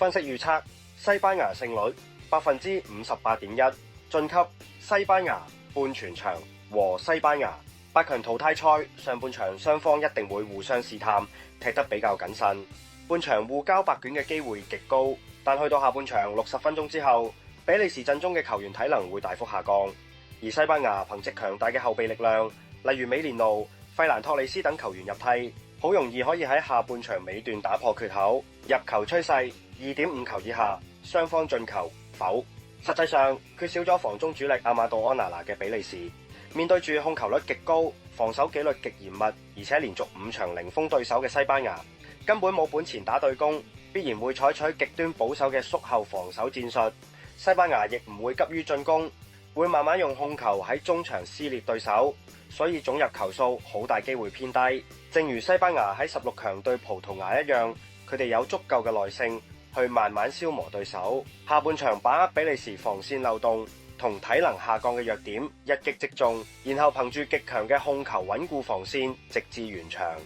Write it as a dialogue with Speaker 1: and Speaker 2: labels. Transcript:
Speaker 1: 分析預測西班牙勝率58.1%，晉級西班牙半全場和西班牙。8強淘汰賽上半場雙方一定會互相試探，踢得比較謹慎，半場互交白卷嘅機會極高。但去到下半場60分鐘之後，比利時陣中嘅球員體能會大幅下降，而西班牙憑藉強大嘅後備力量，例如美連奴、費蘭托利斯等球員入替，好容易可以喺下半場尾段打破缺口，入球趨勢2.5球以下，雙方進球否。實際上缺少咗防中主力阿馬杜安拿拿嘅比利時，面對住控球率極高、防守紀律極嚴密，而且連續5場零封對手嘅西班牙，根本冇本錢打對攻，必然會採取極端保守嘅縮後防守戰術。西班牙亦唔會急於進攻，會慢慢用控球喺中場撕裂對手，所以總入球數好大機會偏低。正如西班牙喺16強對葡萄牙一樣，佢哋有足夠嘅耐性去慢慢消磨對手。下半場把握比利時防線漏洞同體能下降嘅弱點，一擊即中，然後憑住極強嘅控球穩固防線，直至完場。